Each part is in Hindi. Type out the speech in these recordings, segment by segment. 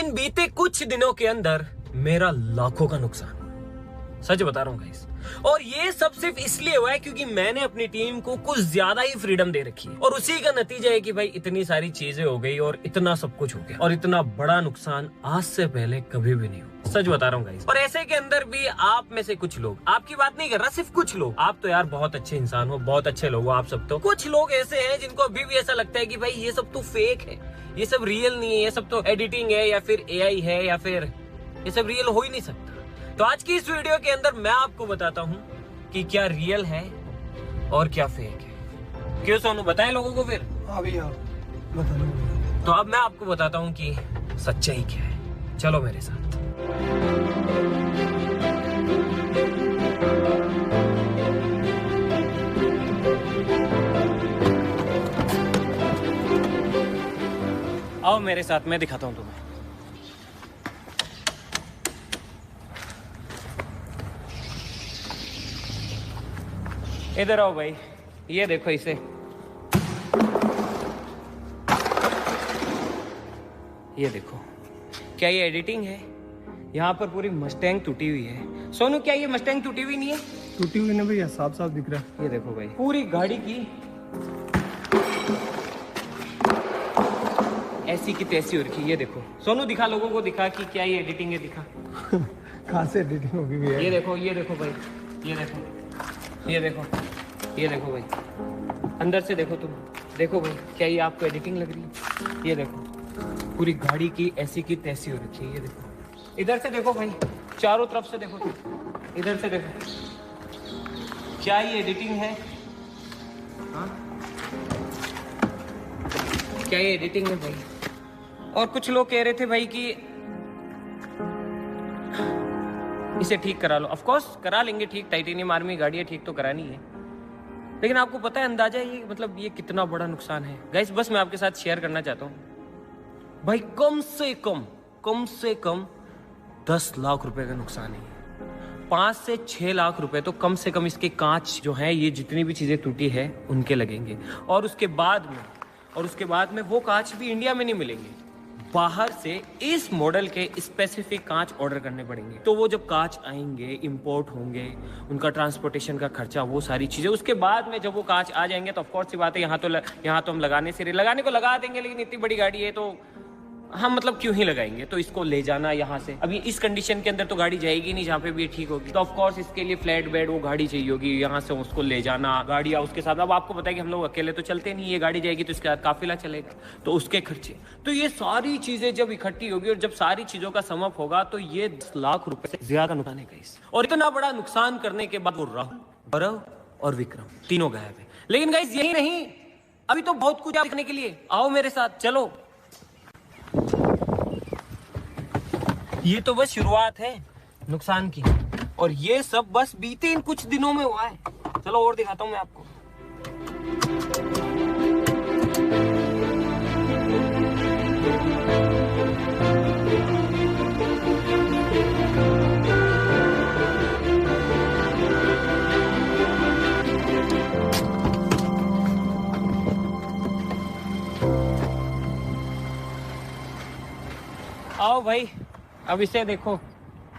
लेकिन बीते कुछ दिनों के अंदर मेरा लाखों का नुकसान, सच बता रहा हूँ गाइस। और ये सब सिर्फ इसलिए हुआ है क्योंकि मैंने अपनी टीम को कुछ ज्यादा ही फ्रीडम दे रखी है, और उसी का नतीजा है कि भाई इतनी सारी चीजें हो गई और इतना सब कुछ हो गया, और इतना बड़ा नुकसान आज से पहले कभी भी नहीं हुआ, सच बता रहा हूँ गाइस। और ऐसे के अंदर भी आप में से कुछ लोग, आपकी बात नहीं कर रहा, सिर्फ कुछ लोग, आप तो यार बहुत अच्छे इंसान हो, बहुत अच्छे लोग हो आप सब। तो कुछ लोग ऐसे हैं जिनको अभी भी ऐसा लगता है कि भाई ये सब तो फेक है, ये सब रियल नहीं है, ये सब तो एडिटिंग है या फिर AI है, या फिर ये सब रियल हो ही नहीं सकता। तो आज की इस वीडियो के अंदर मैं आपको बताता हूँ कि क्या रियल है और क्या फेक है। क्यों सोनू, बताएं लोगों को फिर? हाँ भैया बता। तो अब मैं आपको बताता हूँ कि सच्चाई क्या है, चलो मेरे साथ। आओ मेरे साथ, मैं दिखाता हूँ तुम्हें। इधर आओ भाई, ये देखो इसे। ये देखो, क्या ये एडिटिंग है? यहाँ पर पूरी मस्टैंग टूटी हुई है। सोनू, क्या ये मस्टैंग टूटी हुई नहीं है? टूटी हुई नहीं भैया, साफ साफ दिख रहा है। ये देखो भाई, पूरी गाड़ी की ऐसी की तैसी हो रखी है। ये देखो सोनू, दिखा लोगों को, दिखा कि क्या ये एडिटिंग है, दिखा। कहाँ से एडिटिंग होगी भैया? ये देखो, ये देखो भाई, ये देखो, ये देखो, ये देखो भाई, अंदर से देखो तुम, देखो भाई, क्या ये आपको एडिटिंग लग रही है? ये देखो, पूरी गाड़ी की ऐसी की तैसी हो रखी है। ये देखो, इधर से देखो भाई, चारों तरफ से देखो तुम, इधर से देखो, क्या ये एडिटिंग है? हाँ, क्या ये एडिटिंग है भाई? और कुछ लोग कह रहे थे भाई कि इसे ठीक करा लो। ऑफ कोर्स करा लेंगे ठीक, टाइटेनियम आर्मी गाड़ी है, ठीक तो करानी है। लेकिन आपको पता है अंदाजा ये, मतलब ये कितना बड़ा नुकसान है गाइस? बस मैं आपके साथ शेयर करना चाहता हूँ भाई, कम से कम 10 लाख रुपए का नुकसान है। 5 से 6 लाख रुपए तो कम से कम इसके कांच जो है, ये जितनी भी चीजें टूटी है उनके लगेंगे। और उसके बाद में वो कांच भी इंडिया में नहीं मिलेंगे, बाहर से इस मॉडल के स्पेसिफिक कांच ऑर्डर करने पड़ेंगे। तो वो जब कांच आएंगे, इंपोर्ट होंगे, उनका ट्रांसपोर्टेशन का खर्चा, वो सारी चीजें, उसके बाद में जब वो कांच आ जाएंगे तो ऑफ कोर्स सी बात है, यहाँ तो हम लगाने को लगा देंगे, लेकिन इतनी बड़ी गाड़ी है तो हम मतलब क्यों ही लगाएंगे? तो इसको ले जाना यहाँ से, अभी इस कंडीशन के अंदर तो गाड़ी जाएगी नहीं जहाँ पे भी ठीक होगी। तो ऑफ कोर्स इसके लिए फ्लैट बेड वो गाड़ी चाहिए होगी, यहाँ से उसको ले जाना, गाड़ियाँ उसके साथ। अब आपको पता है कि हम लोग अकेले तो चलते नहीं, ये गाड़ी जाएगी तो इसके साथ काफिला चलेगा, तो उसके खर्चे। तो ये सारी चीजें जब इकट्ठी होगी और जब सारी चीजों का सम अप होगा तो ये 10 लाख रुपए से ज्यादा नुकसान है गाइस। और इतना बड़ा नुकसान करने के बाद वो राहुल, भरव और विक्रम तीनों गायब है। लेकिन गाइस यही नहीं, अभी तो बहुत कुछ देखने के लिए, आओ मेरे साथ चलो। ये तो बस शुरुआत है नुकसान की, और ये सब बस बीते इन कुछ दिनों में हुआ है। चलो और दिखाता हूं मैं आपको। आओ भाई, अब इसे देखो।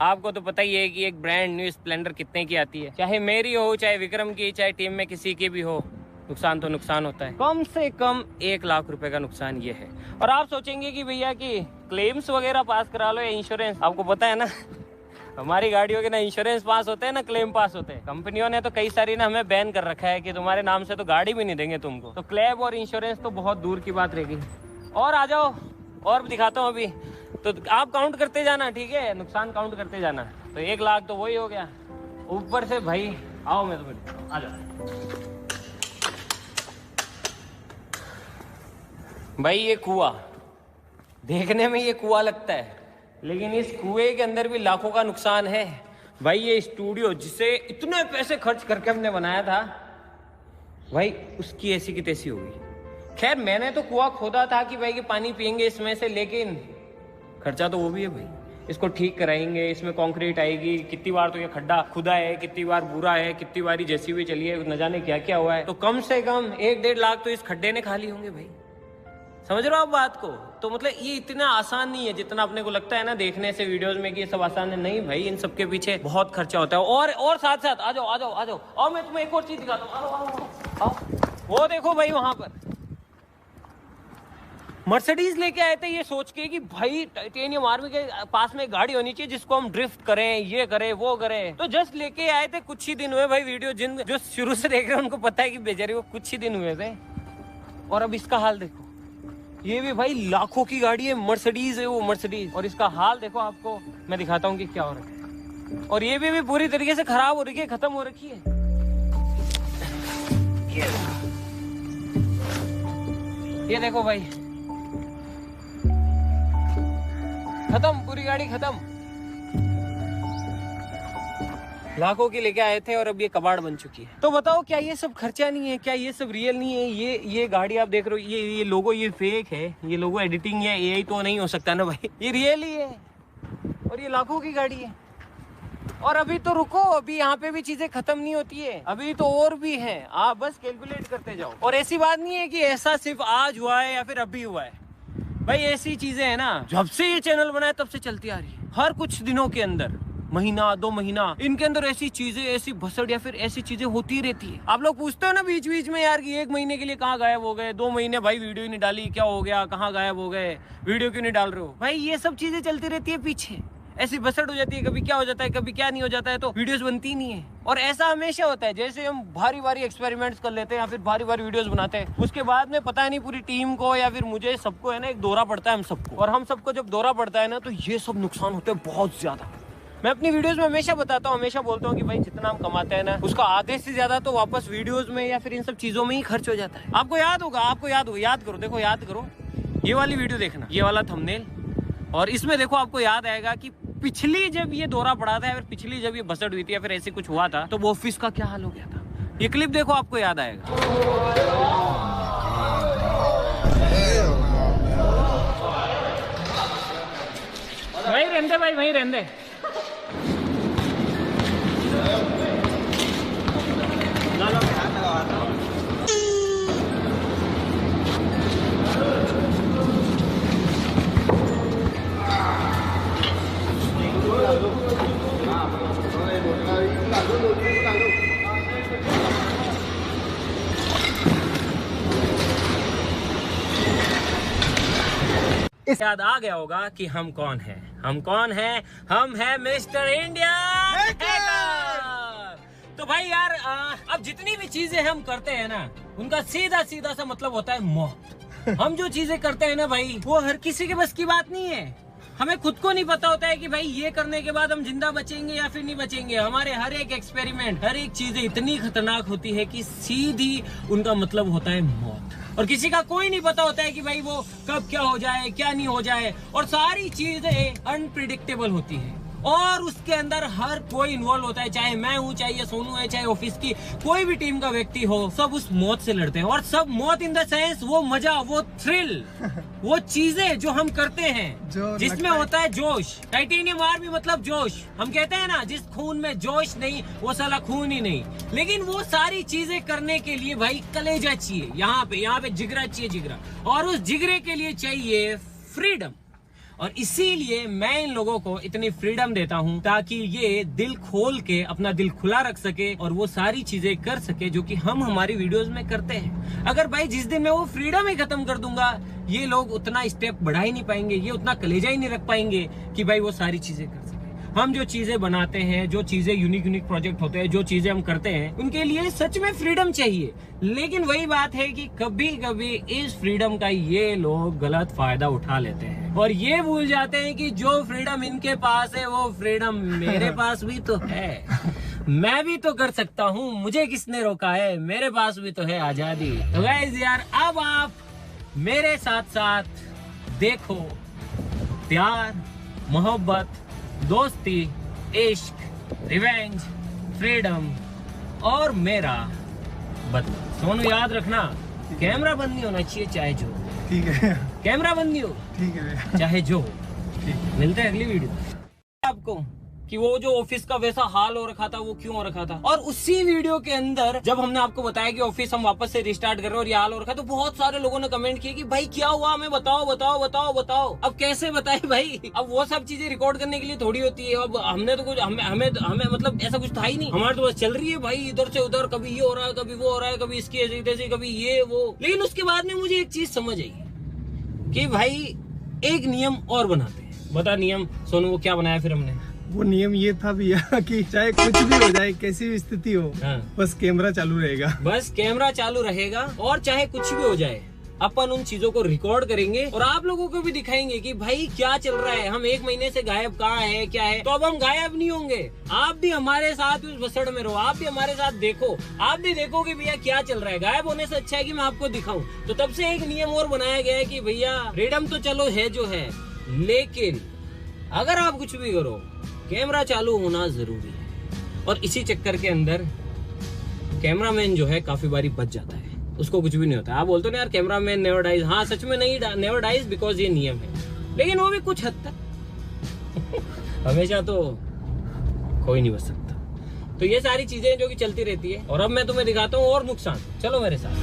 आपको तो पता ही है कि एक ब्रांड न्यू स्प्लेंडर कितने की आती है, चाहे मेरी हो, चाहे विक्रम की, चाहे टीम में किसी की भी हो, नुकसान तो नुकसान होता है। कम से कम 1 लाख रुपए का नुकसान ये है। और आप सोचेंगे कि भैया कि क्लेम्स वगैरह पास करा लो या इंश्योरेंस, आपको पता है ना हमारी गाड़ियों के ना इंश्योरेंस पास होते हैं ना क्लेम पास होते हैं। कंपनियों ने तो कई सारी ना हमें बैन कर रखा है कि तुम्हारे नाम से तो गाड़ी भी नहीं देंगे तुमको। तो क्लेम और इंश्योरेंस तो बहुत दूर की बात रहेगी। और आ जाओ, और दिखाता हूँ अभी, तो आप काउंट करते जाना, ठीक है? नुकसान काउंट करते जाना। तो 1 लाख तो वही हो गया, ऊपर से भाई आओ मैं तुम्हें, आ जाओ भाई। ये कुआं देखने में ये कुआं लगता है, लेकिन इस कुएं के अंदर भी लाखों का नुकसान है भाई। ये स्टूडियो जिसे इतने पैसे खर्च करके हमने बनाया था भाई, उसकी ऐसी की तैसी होगी। खैर मैंने तो कुआं खोदा था कि भाई कि पानी पियेंगे इसमें से, लेकिन खर्चा तो वो भी है भाई। इसको ठीक कराएंगे, इसमें कंक्रीट आएगी, कितनी बार तो ये खड्डा खुदा है, कितनी बार बुरा है, कितनी बार जैसी भी चली है, न जाने क्या क्या हुआ है। तो कम से कम 1-1.5 लाख तो इस खड्डे ने खा ली होंगे भाई। समझ रहे हो आप बात को? तो मतलब ये इतना आसान नहीं है जितना अपने को लगता है ना देखने से वीडियोस में कि ये सब आसान है। नहीं भाई, इन सब के पीछे बहुत खर्चा होता है। और साथ साथ आ जाओ और मैं तुम्हें एक और चीज दिखाता हूँ। आओ। वो देखो भाई, वहां पर मर्सिडीज लेके आए थे ये सोच के कि भाई टाइटेनियम आर्मी के पास में गाड़ी होनी चाहिए जिसको हम ड्रिफ्ट करें, ये करें वो करें। तो जस्ट लेके आए थे, कुछ ही दिन हुए भाई। वीडियो जिन जो शुरू से देख रहे हैं उनको पता है कि बेचारे को कुछ ही दिन हुए थे, और अब इसका हाल देखो। ये भी भाई लाखों की गाड़ी है, मर्सिडीज है वो, मर्सिडीज। और इसका हाल देखो, आपको मैं दिखाता हूँ कि क्या हो रहा है। और ये भी पूरी तरीके से खराब हो रही है, खत्म हो रखी है। ये देखो भाई, खत्म, पूरी गाड़ी खत्म। लाखों की लेके आए थे और अब ये कबाड़ बन चुकी है। तो बताओ, क्या ये सब खर्चा नहीं है? क्या ये सब रियल नहीं है? ये गाड़ी आप देख रहे हो, ये लोगो ये फेक है, ये लोगो एडिटिंग है, एआई तो नहीं हो सकता ना भाई, ये रियल ही है। और ये लाखों की गाड़ी है। और अभी तो रुको, अभी यहाँ पे भी चीजें खत्म नहीं होती है, अभी तो और भी है। आप बस कैलकुलेट करते जाओ। और ऐसी बात नहीं है कि ऐसा सिर्फ आज हुआ है या फिर अभी हुआ है भाई। ऐसी चीजें है ना, जब से ये चैनल बना है तब से चलती आ रही है। हर कुछ दिनों के अंदर, महीना 2 महीना, इनके अंदर ऐसी चीजें, ऐसी भसड़ या फिर ऐसी चीजें होती रहती है। आप लोग पूछते हो ना बीच बीच में यार कि 1 महीने के लिए कहाँ गायब हो गए, 2 महीने भाई वीडियो ही नहीं डाली, क्या हो गया, कहाँ गायब हो गए, वीडियो क्यों नहीं डाल रहे हो? भाई ये सब चीजें चलती रहती है पीछे, ऐसी बसड़ हो जाती है, कभी क्या हो जाता है, कभी क्या नहीं हो जाता है, तो वीडियोस बनती नहीं है। और ऐसा हमेशा होता है, जैसे हम भारी एक्सपेरिमेंट्स कर लेते हैं या फिर भारी वीडियोस बनाते हैं, उसके बाद में पता नहीं पूरी टीम को या फिर मुझे, सबको है ना एक दौरा पड़ता है, हम सबको। और हम सबको जब दौरा पड़ता है ना, तो ये सब नुकसान होते हैं बहुत ज्यादा। मैं अपनी वीडियोस में हमेशा बताता हूँ, हमेशा बोलता हूँ कि भाई जितना हम कमाते हैं ना, उसका आधे से ज्यादा तो वापस वीडियोस में या फिर इन सब चीजों में ही खर्च हो जाता है। आपको याद होगा, याद करो, देखो याद करो, ये वाली वीडियो देखना, ये वाला थंबनेल, और इसमें देखो आपको याद आएगा कि पिछली जब ये दौरा पड़ा था या फिर पिछली जब ये बसड़ हुई थी या फिर ऐसे कुछ हुआ था, तो वो ऑफिस का क्या हाल हो गया था। ये क्लिप देखो, आपको याद आएगा। वहीं रहने भाई, वहीं रहने। याद आ गया होगा कि हम कौन हैं। हम हैं मिस्टर इंडिया हैकर। तो भाई यार, अब जितनी भी चीजें हम करते हैं ना, उनका सीधा सा मतलब होता है मौत। हम जो चीजें करते हैं ना भाई, वो हर किसी के बस की बात नहीं है। हमें खुद को नहीं पता होता है कि भाई ये करने के बाद हम जिंदा बचेंगे या फिर नहीं बचेंगे। हमारे हर एक एक्सपेरिमेंट, हर एक चीजें इतनी खतरनाक होती है कि सीधी उनका मतलब होता है मौत। और किसी का कोई नहीं पता होता है कि भाई वो कब क्या हो जाए, क्या नहीं हो जाए। और सारी चीजें अनप्रिडिक्टेबल होती है, और उसके अंदर हर कोई इन्वॉल्व होता है, चाहे मैं हूँ, चाहे ये सोनू है, चाहे ऑफिस की कोई भी टीम का व्यक्ति हो, सब उस मौत से लड़ते हैं। और सब मौत इन द सेंस, वो मजा, वो थ्रिल, वो चीजें जो हम करते हैं जिसमें होता है जोश। टाइटेनियम आर्मी मतलब जोश। हम कहते हैं ना, जिस खून में जोश नहीं वो साला खून ही नहीं। लेकिन वो सारी चीजें करने के लिए भाई कलेजा चाहिए, यहाँ पे जिगरा चाहिए, जिगरा। और उस जिगरे के लिए चाहिए फ्रीडम। और इसीलिए मैं इन लोगों को इतनी फ्रीडम देता हूं, ताकि ये दिल खोल के अपना दिल खुला रख सके और वो सारी चीजें कर सके जो कि हम हमारी वीडियोस में करते हैं। अगर भाई जिस दिन मैं वो फ्रीडम ही खत्म कर दूंगा, ये लोग उतना स्टेप बढ़ा ही नहीं पाएंगे, ये उतना कलेजा ही नहीं रख पाएंगे कि भाई वो सारी चीजें कर सके। हम जो चीजें बनाते हैं, जो चीजें यूनिक प्रोजेक्ट होते हैं, जो चीजें हम करते हैं, उनके लिए सच में फ्रीडम चाहिए। लेकिन वही बात है कि कभी कभी इस फ्रीडम का ये लोग गलत फायदा उठा लेते हैं और ये भूल जाते हैं कि जो फ्रीडम इनके पास है वो फ्रीडम मेरे पास भी तो है। मैं भी तो कर सकता हूँ, मुझे किसने रोका है, मेरे पास भी तो है आजादी। तो गाइस यार, अब आप मेरे साथ साथ देखो प्यार, मोहब्बत, दोस्ती, इश्क, रिवेंज, फ्रीडम और मेरा बदला। सोनू याद रखना, कैमरा बंद नहीं होना चाहिए, चाहे जो। ठीक है, कैमरा बंद नहीं हो, ठीक है, चाहे जो। ठीक है। मिलते हैं अगली वीडियो। आपको कि वो जो ऑफिस का वैसा हाल हो रखा था वो क्यों हो रखा था। और उसी वीडियो के अंदर जब हमने आपको बताया कि ऑफिस हम वापस से रिस्टार्ट कर रहे हैं और ये हाल हो रखा, तो बहुत सारे लोगों ने कमेंट किए कि भाई क्या हुआ, हमें बताओ बताओ बताओ बताओ। अब कैसे बताए भाई, अब वो सब चीजें रिकॉर्ड करने के लिए थोड़ी होती है। अब हमने तो कुछ हमें मतलब ऐसा कुछ था ही नहीं, हमारे तो बस चल रही है भाई इधर से उधर, कभी ये हो रहा है, कभी वो हो रहा है, कभी इसकी ऐसी तैसी, कभी ये वो। लेकिन उसके बाद में मुझे एक चीज समझ आई कि भाई एक नियम और बनाते हैं। बता नियम सोनू, वो क्या बनाया फिर हमने? वो नियम ये था भैया कि चाहे कुछ भी हो जाए, कैसी भी स्थिति हो, बस कैमरा चालू रहेगा। बस कैमरा चालू रहेगा और चाहे कुछ भी हो जाए अपन उन चीजों को रिकॉर्ड करेंगे और आप लोगों को भी दिखाएंगे कि भाई क्या चल रहा है। हम 1 महीने से गायब कहाँ है, क्या है, तो अब हम गायब नहीं होंगे। आप भी हमारे साथ उस बसड़ में रहो, आप भी हमारे साथ देखो, आप भी देखो कि भैया क्या चल रहा है। गायब होने से अच्छा है कि मैं आपको दिखाऊं। तो तब से एक नियम और बनाया गया है कि भैया फ्रीडम तो चलो है जो है, लेकिन अगर आप कुछ भी करो कैमरा चालू होना जरूरी है। और इसी चक्कर के अंदर कैमरामैन जो है काफी बारी बच जाता है, उसको कुछ भी नहीं होता। आप बोलते हो ना यार कैमरामैन नेवर डाइज, हाँ सच में नहीं नेवर डाइज, बिकॉज ये नियम है। लेकिन वो भी कुछ हद तक हमेशा तो कोई नहीं बच सकता। तो ये सारी चीजें जो कि चलती रहती है। और अब मैं तुम्हें दिखाता हूँ और नुकसान, चलो मेरे साथ।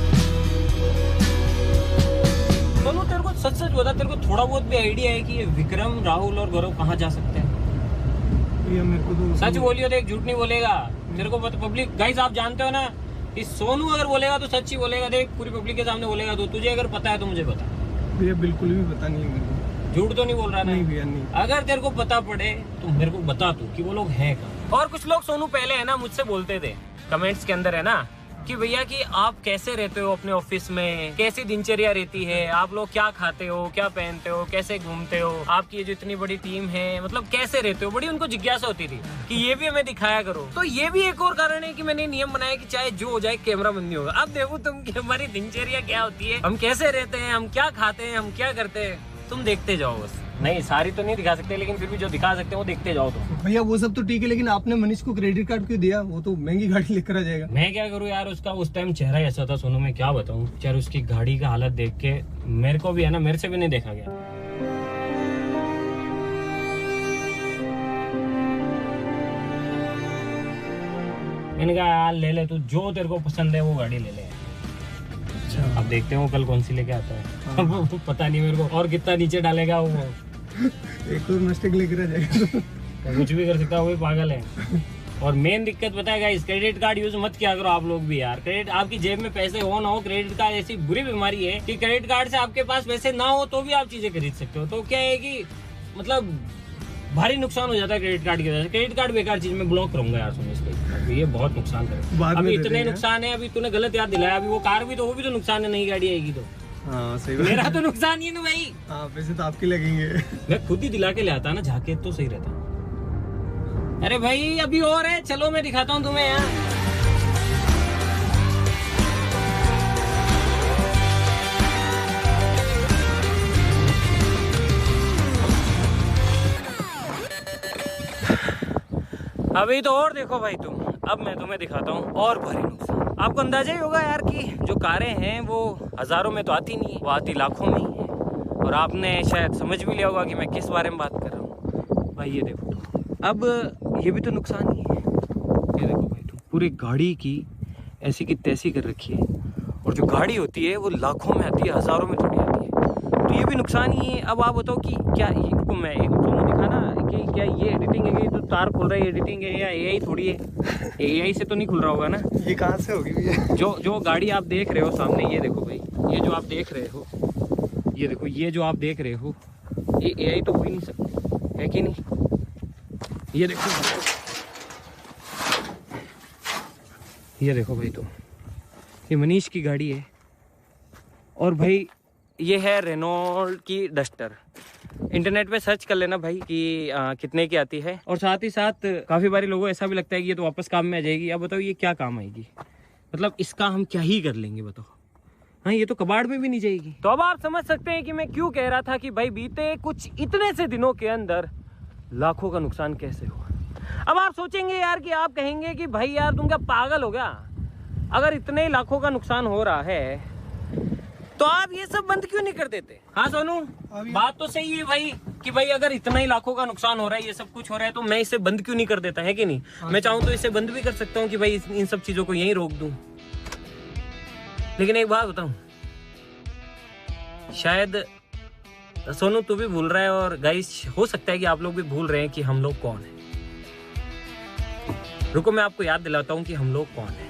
सोनू तेरे को सच सच बता, तेरे को थोड़ा बहुत भी आइडिया है कि ये विक्रम, राहुल और गौरव कहाँ जा सकते हैं? भैया मेरे को तो सच बोलियो, देख झूठ नहीं बोलेगा। तेरे को पब्लिक गाइस आप जानते हो ना कि सोनू अगर बोलेगा तो सच ही बोलेगा। देख पूरी पब्लिक के सामने बोलेगा। तो तुझे अगर पता है तो मुझे बता। भैया बिल्कुल भी पता नहीं है मेरे को। झूठ तो नहीं बोल रहा ना? नहीं भैया नहीं। अगर तेरे को पता पड़े तो मेरे को बता तू कि वो लोग हैं कहाँ। और कुछ लोग सोनू पहले है ना मुझसे बोलते थे कमेंट्स के अंदर है ना कि भैया कि आप कैसे रहते हो अपने ऑफिस में, कैसी दिनचर्या रहती है, आप लोग क्या खाते हो, क्या पहनते हो, कैसे घूमते हो, आपकी ये जो इतनी बड़ी टीम है मतलब कैसे रहते हो। बड़ी उनको जिज्ञासा होती थी कि ये भी हमें दिखाया करो। तो ये भी एक और कारण है कि मैंने नियम बनाया कि चाहे जो हो जाए कैमरा बंद नहीं होगा। अब देखो तुम कि हमारी दिनचर्या क्या होती है, हम कैसे रहते हैं, हम क्या खाते हैं, हम क्या करते हैं, तुम देखते जाओ बस। नहीं सारी तो नहीं दिखा सकते, लेकिन फिर भी जो दिखा सकते हैं वो देखते जाओ तुम। भैया वो सब तो ठीक है, लेकिन आपने मनीष को क्रेडिट कार्ड क्यों दिया? वो तो महंगी गाड़ी लेकर आ जाएगा। मैं क्या करूँ यार, उसका उस टाइम चेहरा ऐसा था सोनू, मैं क्या बताऊँ यार। उसकी गाड़ी का हालत देख के मेरे को भी है ना, मेरे से भी नहीं देखा गया। मैंने कहा यार ले ले तू, जो तेरे को पसंद है वो गाड़ी ले ले। अब देखते हैं वो कल कौन सी लेके आता है। हाँ। पता नहीं मेरे को और कितना नीचे डालेगा वो। एक और मिस्टेक लेकर आ जाएगा तो कुछ भी कर सकता है, वो भी पागल है। और मेन दिक्कत पता है गाइस, क्रेडिट कार्ड यूज मत किया करो आप लोग भी यार। क्रेडिट आपकी जेब में पैसे हो ना हो, क्रेडिट कार्ड ऐसी बुरी बीमारी है कि क्रेडिट कार्ड से आपके पास पैसे ना हो तो भी आप चीजें खरीद सकते हो। तो क्या है कि मतलब भारी नुकसान हो जाता है क्रेडिट कार्ड की वजह से। क्रेडिट कार्ड बेकार चीज, मैं ब्लॉक करूंगा यार सुनो इसको। ये बहुत नुकसान करेगा। अभी इतने नुकसान है, अभी तूने गलत याद दिलाया। अभी वो कार भी तो, वो भी तो नुकसान है, नई गाड़ी आएगी तो। हाँ सही बात। मेरा तो नुकसान ही है ना भाई। हाँ पैसे तो आपके लगेंगे। मैं खुद ही दिला के ले आता ना जाके तो सही रहता। अरे भाई अभी और है, चलो मैं दिखाता हूँ तुम्हें यार। अभी तो और देखो भाई तुम, अब मैं तुम्हें दिखाता हूँ और भारी नुकसान। आपको अंदाजा ही होगा यार कि जो कारें हैं वो हजारों में तो आती नहीं है, वो आती लाखों में ही है। और आपने शायद समझ भी लिया होगा कि मैं किस बारे में बात कर रहा हूँ। भाई ये देखो, अब ये भी तो नुकसान ही है। ये देखो भाई तुम, पूरी गाड़ी की ऐसी की तैसी कर रखी है। और जो गाड़ी होती है वो लाखों में आती है, हजारों में थोड़ी आती है। तो ये भी नुकसान ही है। अब आप बताओ कि क्या इनको मैं एक दोनों दिखाना कि क्या ये एडिटिंग है, कि तो तार खुल रहा है एडिटिंग है या एआई थोड़ी है। एआई से तो नहीं खुल रहा होगा ना? ये कहाँ से होगी भैया? जो गाड़ी आप देख रहे हो सामने, ये देखो भाई, ये जो आप देख रहे हो, ये देखो, ये जो आप देख रहे हो, ये एआई तो हो ही नहीं सकती है कि नहीं? ये देखो, ये देखो भाई, तो ये मनीष की गाड़ी है। और भाई ये है रेनॉल्ट की डस्टर। इंटरनेट पे सर्च कर लेना भाई कि कितने की आती है। और साथ ही साथ काफी बारी लोगों को ऐसा भी लगता है कि ये तो वापस काम में आ जाएगी। अब बताओ ये क्या काम आएगी, मतलब इसका हम क्या ही कर लेंगे बताओ। हाँ ये तो कबाड़ में भी नहीं जाएगी। तो अब आप समझ सकते हैं कि मैं क्यों कह रहा था कि भाई बीते कुछ इतने से दिनों के अंदर लाखों का नुकसान कैसे हुआ। अब आप सोचेंगे यार कि आप कहेंगे कि भाई यार तुम क्या पागल हो गया, अगर इतने ही लाखों का नुकसान हो रहा है तो आप ये सब बंद क्यों नहीं कर देते? हाँ सोनू बात तो सही है भाई। कि भाई अगर इतना ही लाखों का नुकसान हो रहा है, ये सब कुछ हो रहा है, तो मैं इसे बंद क्यों नहीं कर देता, है कि नहीं? मैं चाहूँ तो इसे बंद भी कर सकता हूँ कि भाई इन सब चीजों को यहीं रोक दूं। लेकिन एक बात बताऊं, शायद सोनू तू भी भूल रहा है, और गाइस हो सकता है कि आप लोग भी भूल रहे हैं कि हम लोग कौन है। रुको मैं आपको याद दिलाता हूँ कि हम लोग कौन है।